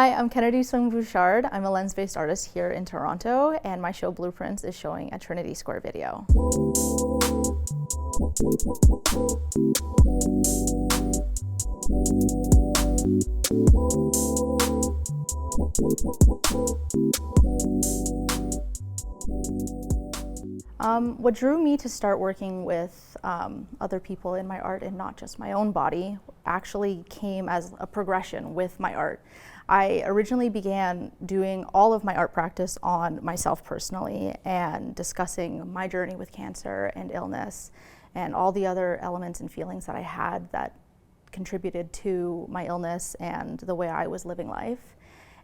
Hi, I'm Kennedy Soong Bouchard. I'm a lens-based artist here in Toronto, and my show Blueprints is showing at Trinity Square Video. What drew me to start working with other people in my art and not just my own body actually came as a progression with my art. I originally began doing all of my art practice on myself personally and discussing my journey with cancer and illness and all the other elements and feelings that I had that contributed to my illness and the way I was living life.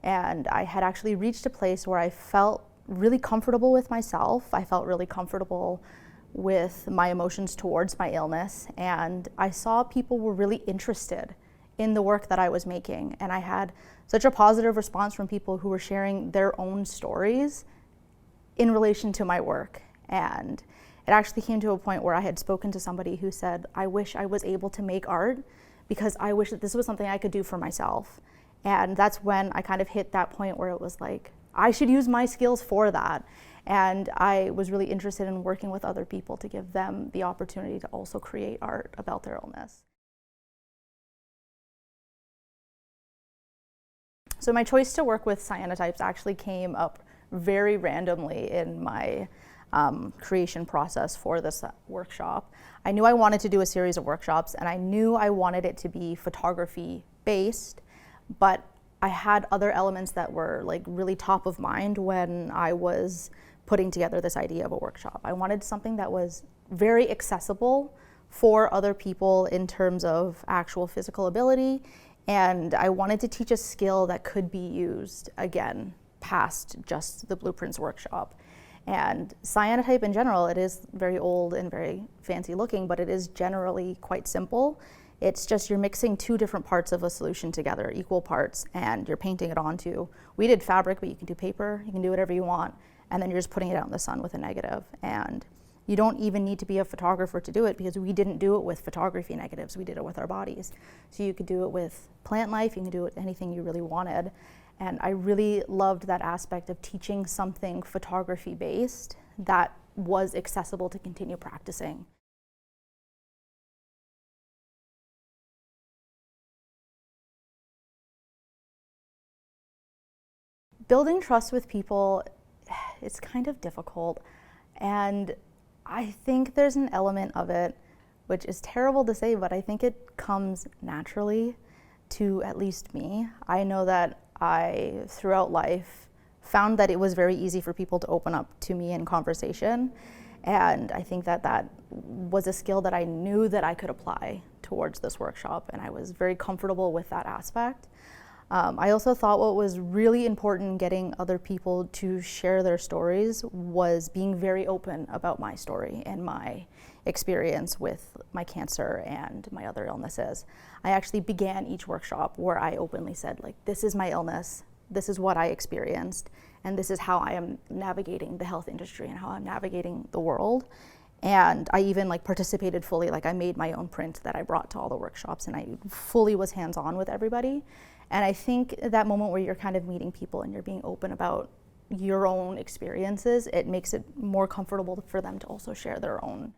And I had actually reached a place where I felt really comfortable with myself. I felt really comfortable with my emotions towards my illness, and I saw people were really interested in the work that I was making, and I had such a positive response from people who were sharing their own stories in relation to my work. And it actually came to a point where I had spoken to somebody who said, I wish I was able to make art because I wish that this was something I could do for myself. And that's when I kind of hit that point where it was like, I should use my skills for that. And I was really interested in working with other people to give them the opportunity to also create art about their illness. So my choice to work with cyanotypes actually came up very randomly in my creation process for this workshop. I knew I wanted to do a series of workshops, and I knew I wanted it to be photography based, but I had other elements that were like really top of mind when I was putting together this idea of a workshop. I wanted something that was very accessible for other people in terms of actual physical ability, and I wanted to teach a skill that could be used again past just the Blueprints workshop. And cyanotype in general, it is very old and very fancy looking, but it is generally quite simple. It's just you're mixing two different parts of a solution together, equal parts, and you're painting it onto, we did fabric, but you can do paper, you can do whatever you want, and then you're just putting it out in the sun with a negative. And you don't even need to be a photographer to do it, because we didn't do it with photography negatives, we did it with our bodies. So you could do it with plant life, you can do it with anything you really wanted. And I really loved that aspect of teaching something photography based that was accessible to continue practicing. Building trust with people, it's kind of difficult, and I think there's an element of it, which is terrible to say, but I think it comes naturally to at least me. I know that I, throughout life, found that it was very easy for people to open up to me in conversation, and I think that that was a skill that I knew that I could apply towards this workshop, and I was very comfortable with that aspect. I also thought what was really important in getting other people to share their stories was being very open about my story and my experience with my cancer and my other illnesses. I actually began each workshop where I openly said, like, this is my illness, this is what I experienced, and this is how I am navigating the health industry and how I'm navigating the world. And I even participated fully, like I made my own print that I brought to all the workshops, and I fully was hands-on with everybody. And I think that moment where you're kind of meeting people and you're being open about your own experiences, it makes it more comfortable for them to also share their own.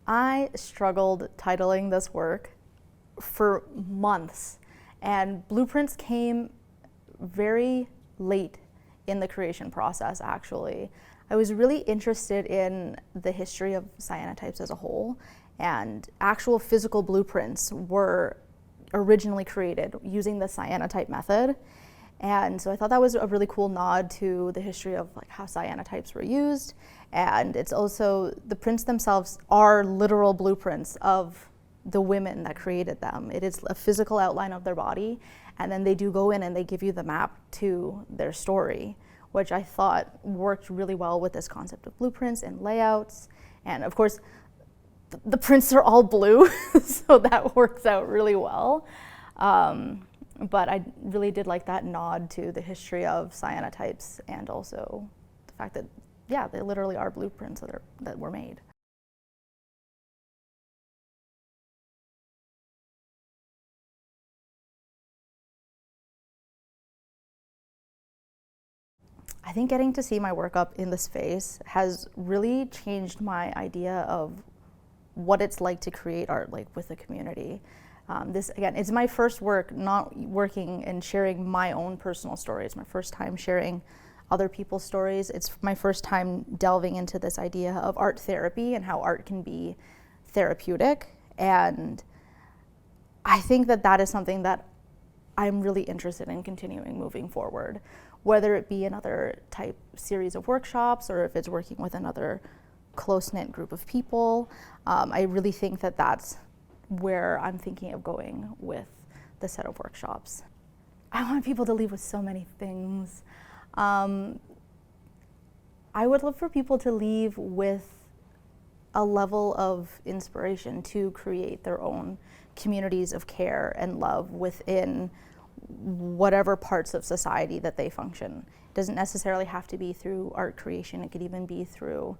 I struggled titling this work for months, and Blueprints came very late in the creation process, actually. I was really interested in the history of cyanotypes as a whole, and actual physical blueprints were originally created using the cyanotype method. And so I thought that was a really cool nod to the history of how cyanotypes were used. And it's also, the prints themselves are literal blueprints of the women that created them. It is a physical outline of their body, and then they do go in and they give you the map to their story, which I thought worked really well with this concept of blueprints and layouts. And of course, the prints are all blue, so that works out really well. But I really did like that nod to the history of cyanotypes, and also the fact that, yeah, they literally are blueprints that were made. I think getting to see my work up in the space has really changed my idea of what it's like to create art like with a community. This, again, it's my first work not working and sharing my own personal story. It's my first time sharing other people's stories. It's my first time delving into this idea of art therapy and how art can be therapeutic. And I think that that is something that I'm really interested in continuing moving forward, whether it be another type series of workshops or if it's working with another close-knit group of people. I really think that that's where I'm thinking of going with the set of workshops. I want people to leave with so many things. I would love for people to leave with a level of inspiration to create their own communities of care and love within whatever parts of society that they function. It doesn't necessarily have to be through art creation. It could even be through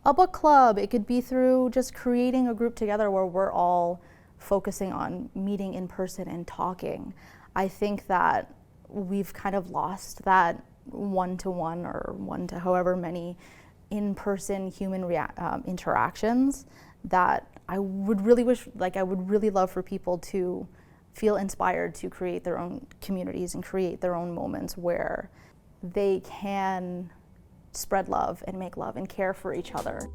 a book club. It could be through just creating a group together where we're all focusing on meeting in person and talking. I think that we've kind of lost that one-to-one or one to however many in-person human interactions that I would really wish, like I would really love for people to feel inspired to create their own communities and create their own moments where they can spread love and make love and care for each other.